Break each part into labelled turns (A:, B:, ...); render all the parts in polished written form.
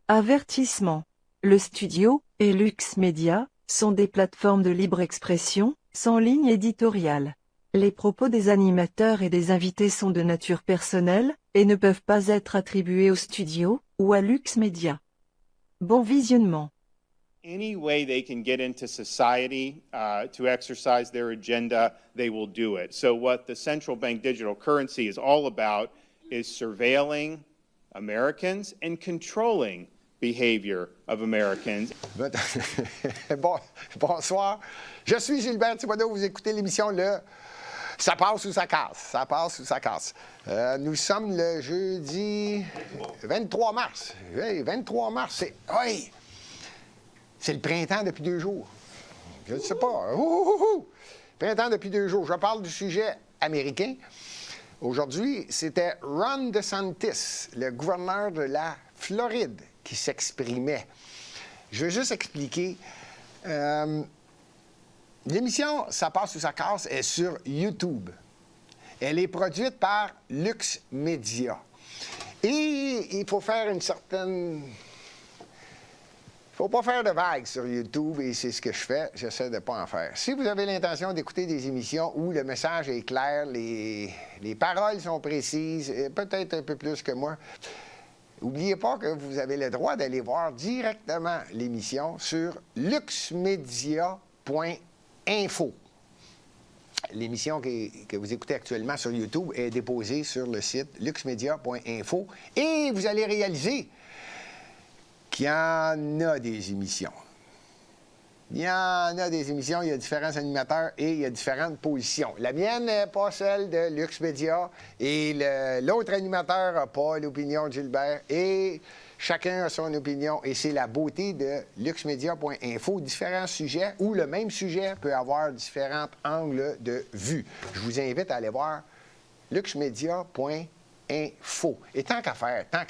A: Avertissement. Le studio et Lux Media sont des plateformes de libre expression, sans ligne éditoriale. Les propos des animateurs et des invités sont de nature personnelle et ne peuvent pas être attribués au studio ou à Lux Media. Bon visionnement.
B: Any way they can get into society to exercise their agenda, they will do it. So what the central bank digital currency is all about is surveilling Americans and controlling behavior of Americans.
C: Bonsoir. Je suis Gilbert Thibodeau. Vous écoutez l'émission Ça passe ou ça casse. Ça passe ou ça casse. Nous sommes le jeudi 23 mars. Oui, 23 mars, c'est le printemps depuis 2 jours. Je ne sais pas. Printemps depuis 2 jours. Je parle du sujet américain. Aujourd'hui, c'était Ron DeSantis, le gouverneur de la Floride, qui s'exprimait. Je veux juste expliquer. L'émission Ça passe ou ça casse est sur YouTube. Elle est produite par Lux Media. Et il faut faire une certaine... Il ne faut pas faire de vagues sur YouTube, et c'est ce que je fais. J'essaie de ne pas en faire. Si vous avez l'intention d'écouter des émissions où le message est clair, les paroles sont précises, peut-être un peu plus que moi, n'oubliez pas que vous avez le droit d'aller voir directement l'émission sur luxmedia.info. L'émission que vous écoutez actuellement sur YouTube est déposée sur le site luxmedia.info et vous allez réaliser qu'il y en a des émissions. Il y en a des émissions, il y a différents animateurs et il y a différentes positions. La mienne n'est pas celle de Lux Media et l'autre animateur n'a pas l'opinion de Gilbert et chacun a son opinion et c'est la beauté de luxmedia.info. Différents sujets où le même sujet peut avoir différents angles de vue. Je vous invite à aller voir luxmedia.info. Et tant qu'à faire, tant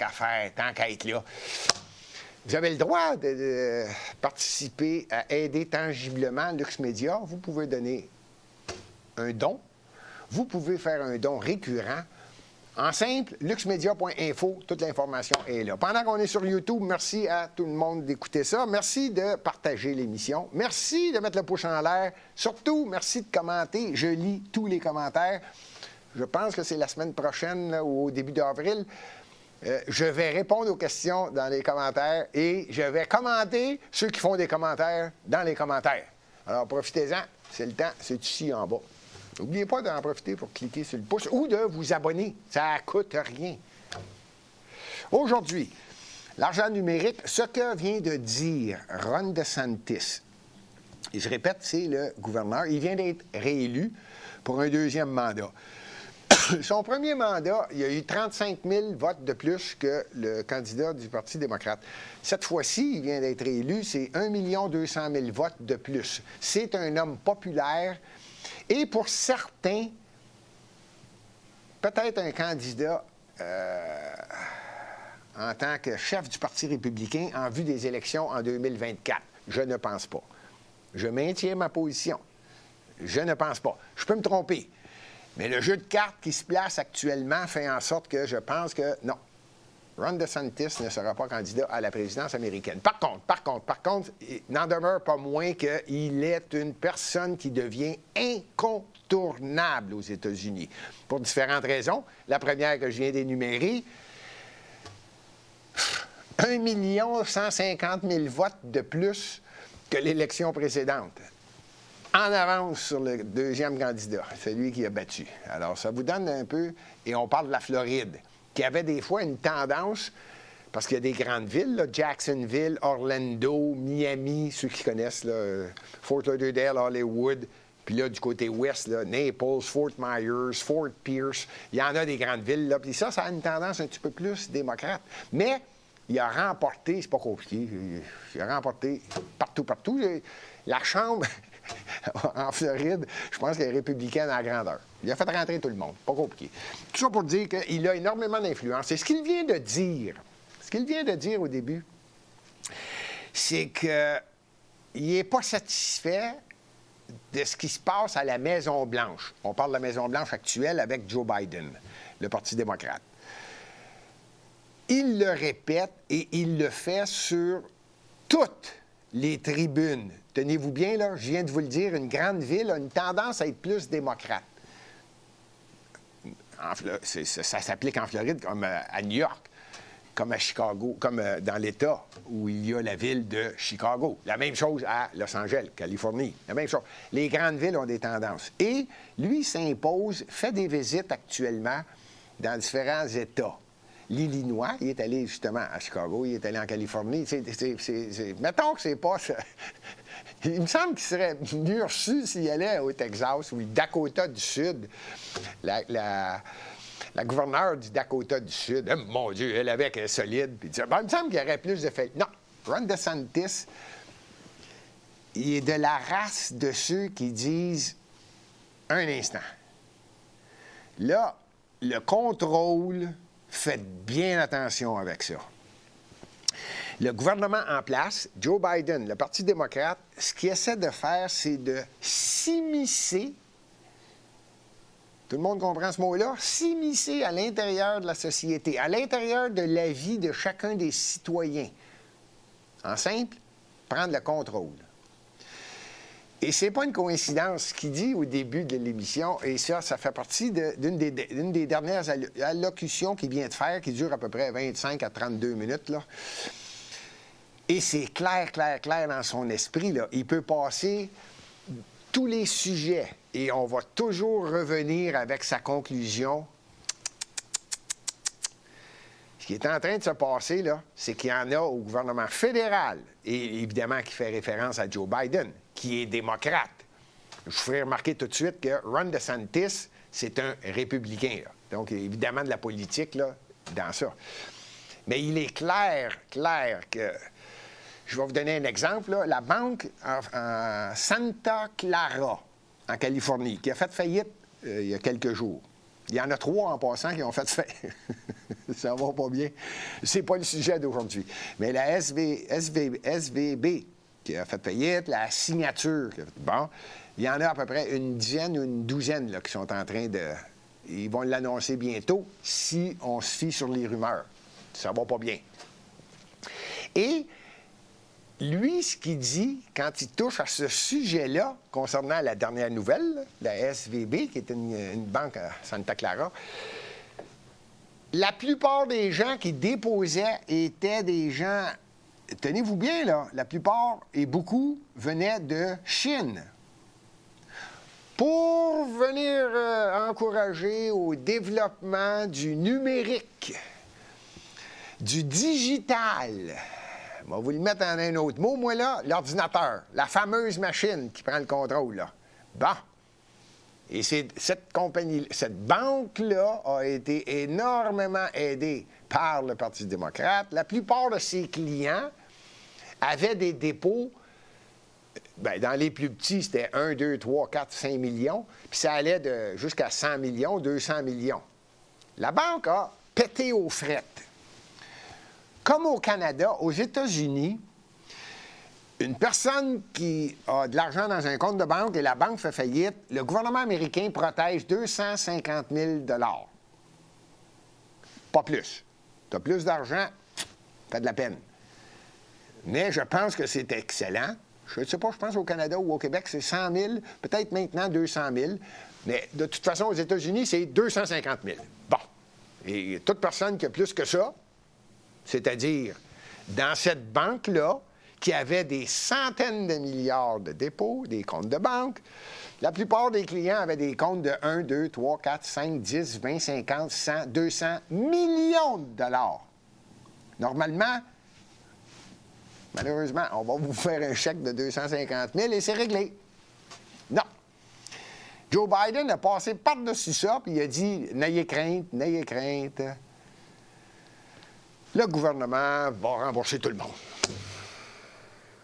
C: qu'à être là, vous avez le droit de participer à aider tangiblement Lux Media. Vous pouvez donner un don. Vous pouvez faire un don récurrent. En simple, luxmedia.info, toute l'information est là. Pendant qu'on est sur YouTube, merci à tout le monde d'écouter ça. Merci de partager l'émission. Merci de mettre le pouce en l'air. Surtout, merci de commenter. Je lis tous les commentaires. Je pense que c'est la semaine prochaine là, ou au début d'avril. Je vais répondre aux questions dans les commentaires et je vais commenter ceux qui font des commentaires dans les commentaires. Alors, profitez-en. C'est le temps. C'est ici en bas. N'oubliez pas d'en profiter pour cliquer sur le pouce ou de vous abonner. Ça ne coûte rien. Aujourd'hui, l'argent numérique, ce que vient de dire Ron DeSantis, et je répète, c'est le gouverneur, il vient d'être réélu pour un 2e mandat. Son premier mandat, il y a eu 35 000 votes de plus que le candidat du Parti démocrate. Cette fois-ci, il vient d'être élu, c'est 1 200 000 votes de plus. C'est un homme populaire et pour certains, peut-être un candidat en tant que chef du Parti républicain en vue des élections en 2024. Je ne pense pas. Je maintiens ma position. Je ne pense pas. Je peux me tromper. Mais le jeu de cartes qui se place actuellement fait en sorte que je pense que non, Ron DeSantis ne sera pas candidat à la présidence américaine. Par contre, il n'en demeure pas moins qu'il est une personne qui devient incontournable aux États-Unis. Pour différentes raisons. La première que je viens d'énumérer, 1 150 000 votes de plus que l'élection précédente. En avance sur le 2e candidat, celui qui a battu. Alors, ça vous donne un peu... Et on parle de la Floride, qui avait des fois une tendance, parce qu'il y a des grandes villes, là, Jacksonville, Orlando, Miami, ceux qui connaissent, là, Fort Lauderdale, Hollywood, puis là, du côté ouest, là, Naples, Fort Myers, Fort Pierce, il y en a des grandes villes, là, puis ça a une tendance un petit peu plus démocrate. Mais il a remporté, c'est pas compliqué, il a remporté partout. La Chambre... en Floride, je pense qu'elle est républicaine à la grandeur. Il a fait rentrer tout le monde. Pas compliqué. Tout ça pour dire qu'il a énormément d'influence. Et ce qu'il vient de dire au début, c'est qu'il n'est pas satisfait de ce qui se passe à la Maison-Blanche. On parle de la Maison-Blanche actuelle avec Joe Biden, le Parti démocrate. il le répète et il le fait sur toutes les tribunes. Tenez-vous bien, là, je viens de vous le dire, une grande ville a une tendance à être plus démocrate. Ça s'applique en Floride comme à New York, comme à Chicago, comme dans l'État où il y a la ville de Chicago. La même chose à Los Angeles, Californie. La même chose. Les grandes villes ont des tendances. Et lui s'impose, fait des visites actuellement dans différents États. L'Illinois, il est allé justement à Chicago, il est allé en Californie. Mettons que c'est pas ça. Il me semble qu'il serait mieux reçu s'il allait au Texas ou au Dakota du Sud. La gouverneure du Dakota du Sud, oh, mon Dieu, elle avait qu'elle est solide. Puis il me semble qu'il y aurait plus de fait. Non, Ron DeSantis, il est de la race de ceux qui disent un instant. Là, le contrôle, faites bien attention avec ça. Le gouvernement en place, Joe Biden, le Parti démocrate, ce qu'il essaie de faire, c'est de s'immiscer. Tout le monde comprend ce mot-là? S'immiscer à l'intérieur de la société, à l'intérieur de la vie de chacun des citoyens. En simple, prendre le contrôle. Et c'est pas une coïncidence ce qu'il dit au début de l'émission, et ça fait partie d'une des dernières allocutions qu'il vient de faire, qui dure à peu près 25 à 32 minutes, là. Et c'est clair dans son esprit, là. Il peut passer tous les sujets et on va toujours revenir avec sa conclusion. Ce qui est en train de se passer, là, c'est qu'il y en a au gouvernement fédéral, et évidemment qui fait référence à Joe Biden, qui est démocrate. Je vous ferai remarquer tout de suite que Ron DeSantis, c'est un républicain, là. Donc, évidemment, de la politique, là, dans ça. Mais il est clair que... Je vais vous donner un exemple, là. La banque en Santa Clara, en Californie, qui a fait faillite il y a quelques jours. Il y en a 3 en passant qui ont fait faillite. Ça va pas bien. C'est pas le sujet d'aujourd'hui. Mais la SVB qui a fait faillite, la Signature, bon, il y en a à peu près une dizaine ou une douzaine là, qui sont en train de... Ils vont l'annoncer bientôt si on se fie sur les rumeurs. Ça va pas bien. Et lui, ce qu'il dit, quand il touche à ce sujet-là, concernant la dernière nouvelle, la SVB, qui est une banque à Santa Clara, la plupart des gens qui déposaient étaient des gens, tenez-vous bien, là, la plupart et beaucoup venaient de Chine pour venir encourager au développement du numérique, du digital. On va vous le mettre en un autre mot, moi, là, l'ordinateur, la fameuse machine qui prend le contrôle, là. Bon. Et cette banque-là a été énormément aidée par le Parti démocrate. La plupart de ses clients avaient des dépôts, bien, dans les plus petits, c'était 1, 2, 3, 4, 5 millions, puis ça allait jusqu'à 100 millions, 200 millions. La banque a pété aux frettes. Comme au Canada, aux États-Unis, une personne qui a de l'argent dans un compte de banque et la banque fait faillite, le gouvernement américain protège 250 000 $. Pas plus. Tu as plus d'argent, fait de la peine. Mais je pense que c'est excellent. Je ne sais pas, je pense au Canada ou au Québec, c'est 100 000, peut-être maintenant 200 000. Mais de toute façon, aux États-Unis, c'est 250 000. Bon. Et toute personne qui a plus que ça, c'est-à-dire dans cette banque-là, qui avait des centaines de milliards de dépôts, des comptes de banque, la plupart des clients avaient des comptes de 1, 2, 3, 4, 5, 10, 20, 50, 100, 200 millions de dollars. Normalement, malheureusement, on va vous faire un chèque de 250 000 et c'est réglé. Non. Joe Biden a passé par-dessus ça, puis il a dit « N'ayez crainte, n'ayez crainte. Le gouvernement va rembourser tout le monde. »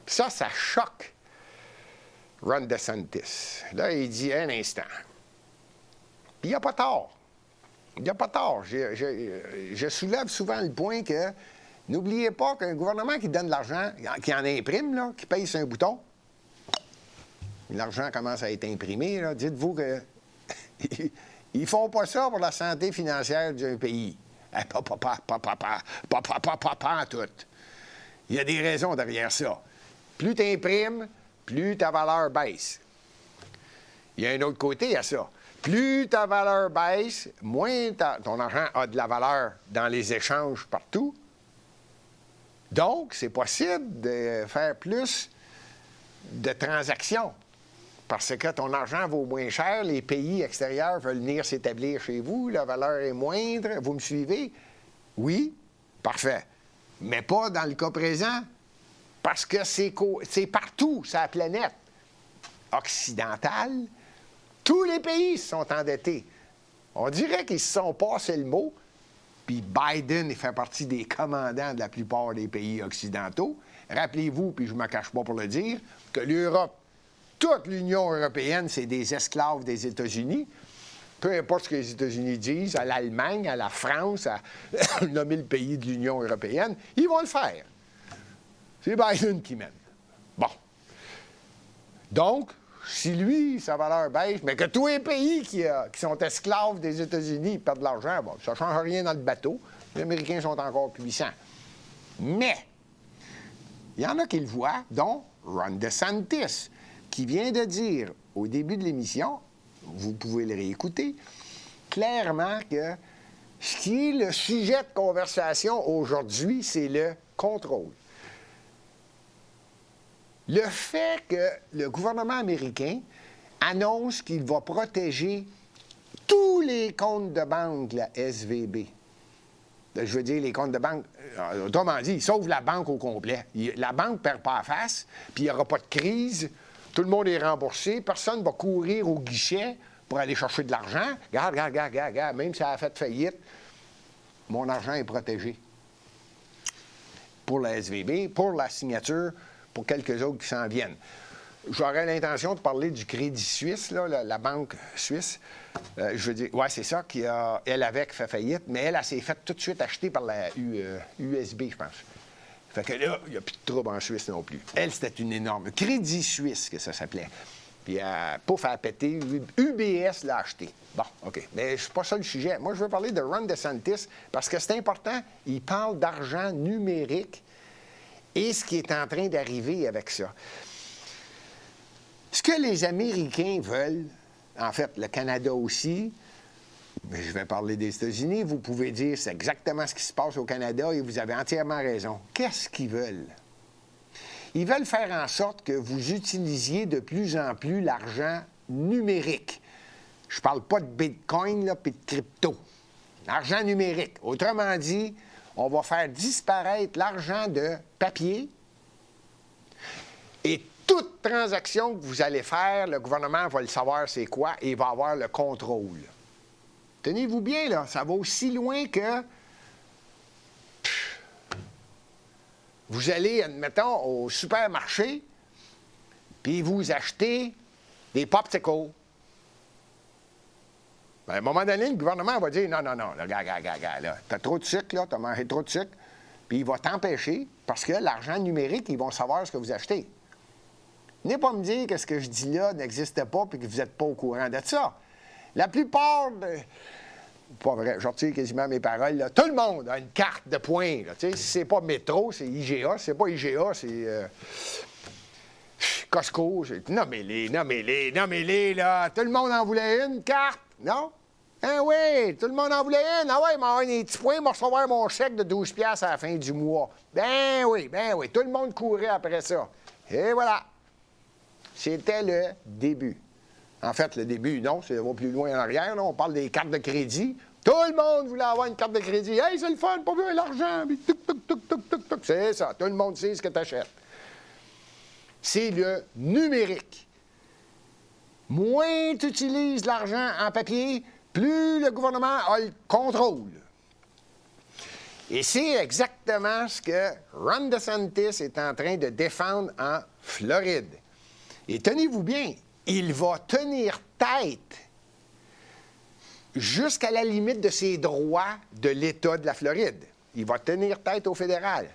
C: Ça choque Ron DeSantis. Là, il dit un instant. Puis il n'y a pas tort. Il n'y a pas tort. Je soulève souvent le point que n'oubliez pas qu'un gouvernement qui donne de l'argent, qui en imprime, là, qui paye sur un bouton, l'argent commence à être imprimé, là, dites-vous que ils font pas ça pour la santé financière d'un pays. Pas en tout. Il y a des raisons derrière ça. Plus tu imprimes, plus ta valeur baisse. Il y a un autre côté à ça. Plus ta valeur baisse, moins ton argent a de la valeur dans les échanges partout. Donc, c'est possible de faire plus de transactions. Parce que ton argent vaut moins cher, les pays extérieurs veulent venir s'établir chez vous, la valeur est moindre. Vous me suivez? Oui, parfait. Mais pas dans le cas présent, parce que c'est partout sur la planète occidentale. Tous les pays se sont endettés. On dirait qu'ils se sont passés le mot, puis Biden fait partie des commandants de la plupart des pays occidentaux. Rappelez-vous, puis je ne me cache pas pour le dire, que l'Europe, toute l'Union européenne, c'est des esclaves des États-Unis. Peu importe ce que les États-Unis disent, à l'Allemagne, à la France, à nommer le pays de l'Union européenne, ils vont le faire. C'est Biden qui mène. Bon. Donc, si lui, sa valeur baisse, mais que tous les pays qui sont esclaves des États-Unis perdent de l'argent, bon, ça ne change rien dans le bateau. Les Américains sont encore puissants. Mais, il y en a qui le voient, dont Ron DeSantis, qui vient de dire au début de l'émission, vous pouvez le réécouter, clairement que ce qui est le sujet de conversation aujourd'hui, c'est le contrôle. Le fait que le gouvernement américain annonce qu'il va protéger tous les comptes de banque de la SVB. Je veux dire, les comptes de banque, autrement dit, il sauve la banque au complet. La banque ne perd pas la face, puis il n'y aura pas de crise. Tout le monde est remboursé. Personne ne va courir au guichet pour aller chercher de l'argent. Regarde, même si ça a fait faillite, mon argent est protégé. Pour la SVB, pour la signature, pour quelques autres qui s'en viennent. J'aurais l'intention de parler du Crédit Suisse, là, la banque suisse. Je veux dire, ouais, c'est ça, qui a, elle avec fait faillite, mais elle s'est faite tout de suite acheter par la USB, je pense. Fait que là, il n'y a plus de trouble en Suisse non plus. Elle, c'était une énorme. Crédit Suisse, que ça s'appelait. Puis, pouf, elle a pété. UBS l'a acheté. Bon, OK. Mais c'est pas ça le sujet. Moi, je veux parler de Ron DeSantis parce que c'est important. Il parle d'argent numérique et ce qui est en train d'arriver avec ça. Ce que les Américains veulent, en fait, le Canada aussi, mais je vais parler des États-Unis, vous pouvez dire c'est exactement ce qui se passe au Canada et vous avez entièrement raison. Qu'est-ce qu'ils veulent? Ils veulent faire en sorte que vous utilisiez de plus en plus l'argent numérique. Je ne parle pas de Bitcoin là, puis de crypto. L'argent numérique. Autrement dit, on va faire disparaître l'argent de papier et toute transaction que vous allez faire, le gouvernement va le savoir c'est quoi et il va avoir le contrôle. Tenez-vous bien, là, ça va aussi loin que vous allez, admettons, au supermarché, puis vous achetez des popsicles. Ben, à un moment donné, le gouvernement va dire, non, regarde, là, t'as trop de sucre, là, t'as mangé trop de sucre, puis il va t'empêcher, parce que l'argent numérique, ils vont savoir ce que vous achetez. Venez pas me dire que ce que je dis là n'existe pas et que vous n'êtes pas au courant de ça. La plupart de... Pas vrai, je retire quasiment mes paroles. Là. Tout le monde a une carte de points. Là. Si c'est pas Métro, c'est IGA. Si c'est pas IGA, c'est Costco. Nommez-les, là. Tout le monde en voulait une carte, non? Ah oui, tout le monde en voulait une. Ah oui, il m'a envoyé des petits points, il m'a recevoir mon chèque de 12$ à la fin du mois. Ben oui. Tout le monde courait après ça. Et voilà. C'était le début. En fait, le début, non, ça va plus loin en arrière. Là. On parle des cartes de crédit. Tout le monde voulait avoir une carte de crédit. Hey, c'est le fun, pas besoin l'argent. C'est ça. Tout le monde sait ce que tu achètes. C'est le numérique. Moins tu utilises l'argent en papier, plus le gouvernement a le contrôle. Et c'est exactement ce que Ron DeSantis est en train de défendre en Floride. Et tenez-vous bien, il va tenir tête jusqu'à la limite de ses droits de l'État de la Floride. Il va tenir tête au fédéral.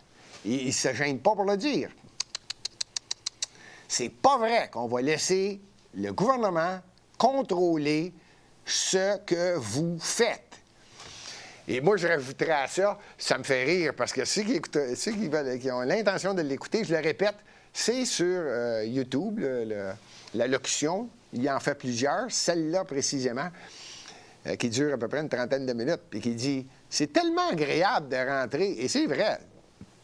C: Et il ne se gêne pas pour le dire. C'est pas vrai qu'on va laisser le gouvernement contrôler ce que vous faites. Et moi, je rajouterais à ça, ça me fait rire, parce que ceux qui ont l'intention de l'écouter, je le répète, c'est sur YouTube, la locution. Il en fait plusieurs. Celle-là, précisément, qui dure à peu près une trentaine de minutes, puis qui dit « C'est tellement agréable de rentrer. » Et c'est vrai.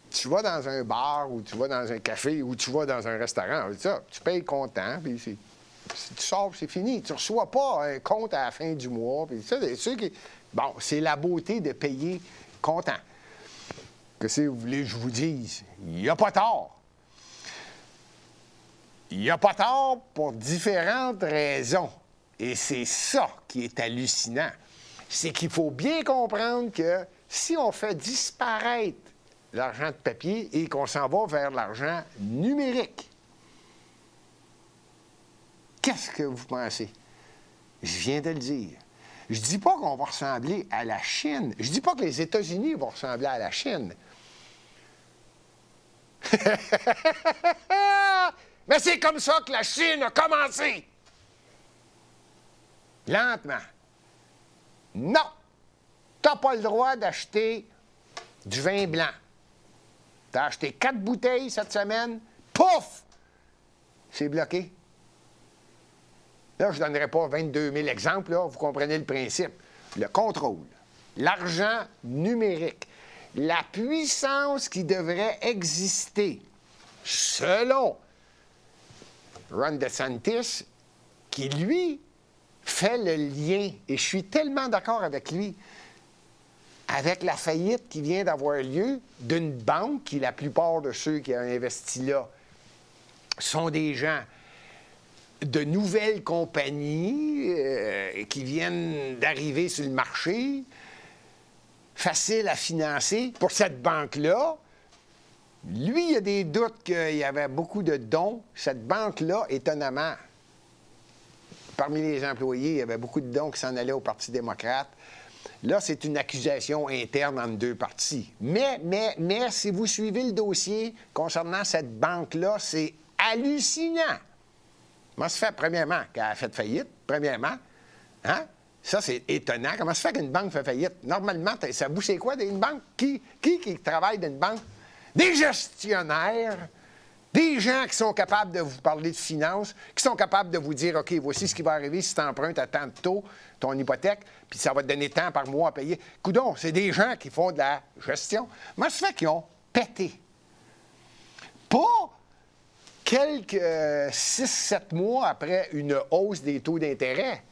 C: Tu vas dans un bar, ou tu vas dans un café, ou tu vas dans un restaurant, ça, tu payes content, puis si tu sors, c'est fini. Tu ne reçois pas un compte à la fin du mois. Puis ça, c'est ceux qui... Bon, c'est la beauté de payer content. Qu'est-ce que vous voulez que je vous dise? Il n'y a pas tort. Il n'y a pas tort pour différentes raisons. Et c'est ça qui est hallucinant. C'est qu'il faut bien comprendre que si on fait disparaître l'argent de papier et qu'on s'en va vers l'argent numérique, qu'est-ce que vous pensez? Je viens de le dire. Je ne dis pas qu'on va ressembler à la Chine. Je ne dis pas que les États-Unis vont ressembler à la Chine. Mais c'est comme ça que la Chine a commencé. Lentement. Non. Tu n'as pas le droit d'acheter du vin blanc. Tu as acheté 4 bouteilles cette semaine. Pouf! C'est bloqué. Là, je ne donnerai pas 22 000 exemples, là, vous comprenez le principe. Le contrôle, l'argent numérique, la puissance qui devrait exister, selon Ron DeSantis, qui, lui, fait le lien, et je suis tellement d'accord avec lui, avec la faillite qui vient d'avoir lieu d'une banque, qui, la plupart de ceux qui ont investi là, sont des gens de nouvelles compagnies qui viennent d'arriver sur le marché, facile à financer pour cette banque-là. Lui, il a des doutes qu'il y avait beaucoup de dons. Cette banque-là, étonnamment, parmi les employés, il y avait beaucoup de dons qui s'en allaient au Parti démocrate. Là, c'est une accusation interne entre deux partis. Mais, si vous suivez le dossier concernant cette banque-là, c'est hallucinant. Comment se fait, premièrement, qu'elle a fait faillite, premièrement? Hein? Ça, c'est étonnant. Comment se fait qu'une banque fait faillite? Normalement, ça vous, c'est quoi une banque? Qui travaille dans une banque? Des gestionnaires, des gens qui sont capables de vous parler de finances, qui sont capables de vous dire, OK, voici ce qui va arriver si tu empruntes à tant de taux, ton hypothèque, puis ça va te donner tant par mois à payer. Coudon, c'est des gens qui font de la gestion. Comment se fait qu'ils ont pété? Pas quelques 6-7 mois après une hausse des taux d'intérêt.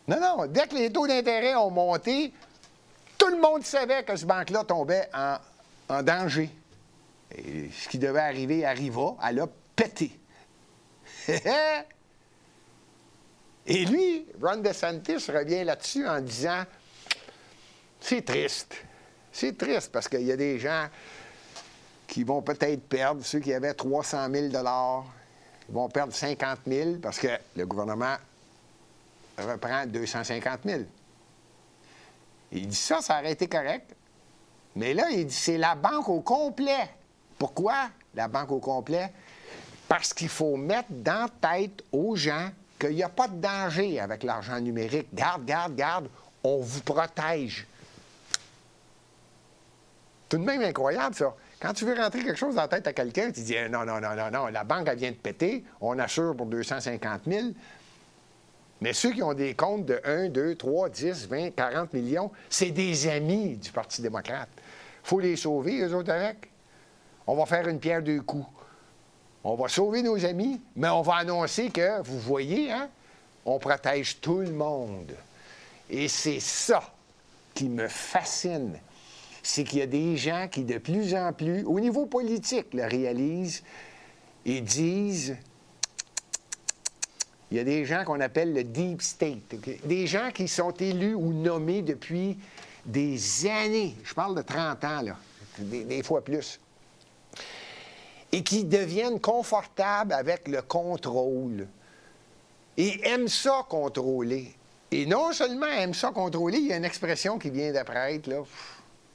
C: Non, dès que les taux d'intérêt ont monté, tout le monde savait que ce banque-là tombait en danger. Et ce qui devait arriver arriva, elle a pété. Et lui, Ron DeSantis revient là-dessus en disant, c'est triste. C'est triste parce qu'il y a des gens qui vont peut-être perdre, ceux qui avaient 300 000 ils vont perdre 50 000 parce que le gouvernement reprend 250 000. Il dit ça aurait été correct. Mais là, il dit c'est la banque au complet. Pourquoi la banque au complet? Parce qu'il faut mettre dans la tête aux gens qu'il n'y a pas de danger avec l'argent numérique. Garde, on vous protège. Tout de même incroyable, ça. Quand tu veux rentrer quelque chose dans la tête à quelqu'un, tu dis non, la banque, elle vient de péter, on assure pour 250 000. Mais ceux qui ont des comptes de 1, 2, 3, 10, 20, 40 millions, c'est des amis du Parti démocrate. Il faut les sauver, eux autres, avec. On va faire une pierre deux coups. On va sauver nos amis, mais on va annoncer que, vous voyez, hein, on protège tout le monde. Et c'est ça qui me fascine. C'est qu'il y a des gens qui, de plus en plus, au niveau politique, le réalisent et disent... Il y a des gens qu'on appelle le deep state, des gens qui sont élus ou nommés depuis des années, je parle de 30 ans, là, des fois plus, et qui deviennent confortables avec le contrôle et aiment ça contrôler. Et non seulement aiment ça contrôler, il y a une expression qui vient d'apparaître, là,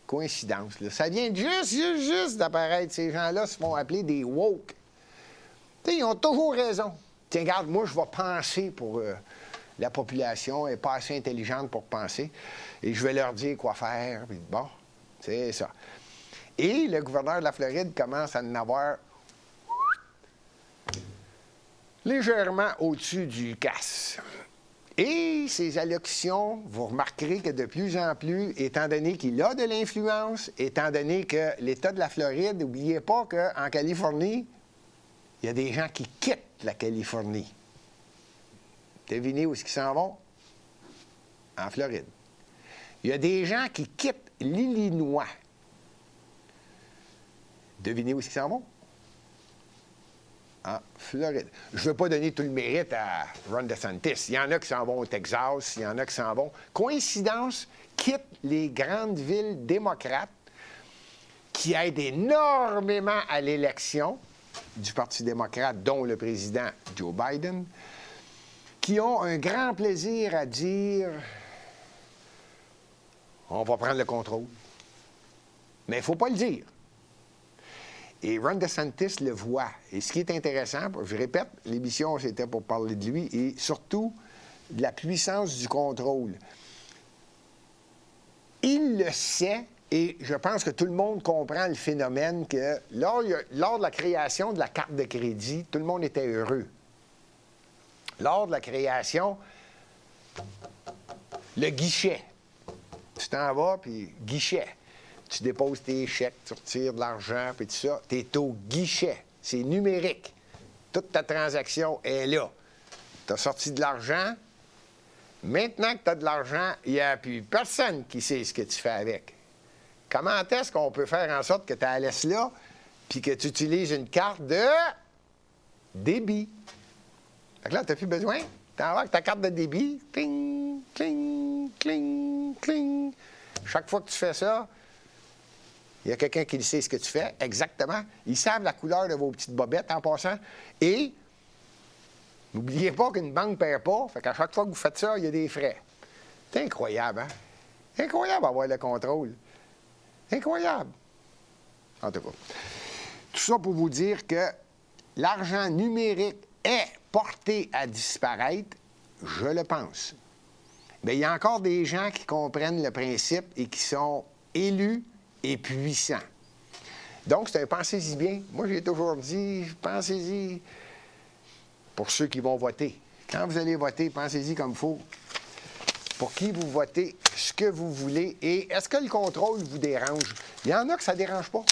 C: coïncidence, là. Ça vient juste d'apparaître. Ces gens-là se font appeler des woke. Tu sais, ils ont toujours raison. Tiens, regarde, moi, je vais penser pour la population n'est pas assez intelligente pour penser. Et je vais leur dire quoi faire. Puis bon, c'est ça. Et le gouverneur de la Floride commence à en avoir légèrement au-dessus du casse. Et ces allocutions, vous remarquerez que de plus en plus, étant donné qu'il a de l'influence, étant donné que l'État de la Floride, n'oubliez pas qu'en Californie, il y a des gens qui quittent la Californie. Devinez où est-ce qu'ils s'en vont? En Floride. Il y a des gens qui quittent l'Illinois. Devinez où est-ce qu'ils s'en vont? En Floride. Je ne veux pas donner tout le mérite à Ron DeSantis. Il y en a qui s'en vont au Texas, il y en a qui s'en vont. Coïncidence, quittent les grandes villes démocrates qui aident énormément à l'élection du Parti démocrate, dont le président Joe Biden, qui ont un grand plaisir à dire « on va prendre le contrôle ». Mais il ne faut pas le dire. Et Ron DeSantis le voit. Et ce qui est intéressant, je répète, l'émission, c'était pour parler de lui, et surtout de la puissance du contrôle. Il le sait, et je pense que tout le monde comprend le phénomène que lors de la création de la carte de crédit, tout le monde était heureux. Lors de la création, le guichet. Tu t'en vas, puis guichet. Tu déposes tes chèques, tu retires de l'argent, puis tout ça. Tu es au guichet. C'est numérique. Toute ta transaction est là. Tu as sorti de l'argent. Maintenant que tu as de l'argent, il n'y a plus personne qui sait ce que tu fais avec. Comment est-ce qu'on peut faire en sorte que tu la laisses là, puis que tu utilises une carte de débit? Fait que là, tu n'as plus besoin. Tu en vas avec ta carte de débit. Cling, cling, cling, cling. Chaque fois que tu fais ça, il y a quelqu'un qui sait ce que tu fais, exactement. Ils savent la couleur de vos petites bobettes en passant. Et n'oubliez pas qu'une banque ne perd pas. Fait qu'à chaque fois que vous faites ça, il y a des frais. C'est incroyable, hein? Incroyable d'avoir le contrôle. Incroyable. En tout cas, tout ça pour vous dire que l'argent numérique est porté à disparaître, je le pense. Mais il y a encore des gens qui comprennent le principe et qui sont élus et puissant. Donc, c'est un pensez-y bien. Moi, j'ai toujours dit, pensez-y pour ceux qui vont voter. Quand vous allez voter, pensez-y comme il faut. Pour qui vous votez, ce que vous voulez. Et est-ce que le contrôle vous dérange? Il y en a que ça ne dérange pas.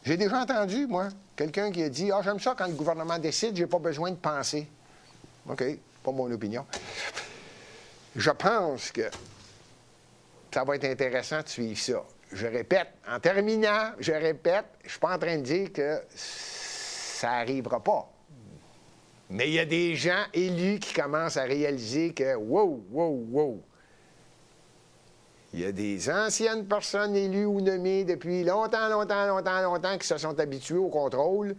C: J'ai déjà entendu, moi, quelqu'un qui a dit « Ah, j'aime ça quand le gouvernement décide, j'ai pas besoin de penser. » OK, pas mon opinion. Je pense que ça va être intéressant de suivre ça. Je répète, en terminant, je ne suis pas en train de dire que ça n'arrivera pas. Mais il y a des gens élus qui commencent à réaliser que, wow, il y a des anciennes personnes élues ou nommées depuis longtemps qui se sont habituées au contrôle,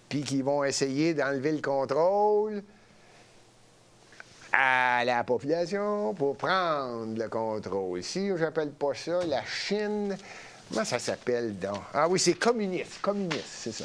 C: puis qui vont essayer d'enlever le contrôle à la population pour prendre le contrôle. Si j'appelle pas ça la Chine, comment ça s'appelle donc? Ah oui, c'est communiste, c'est ça.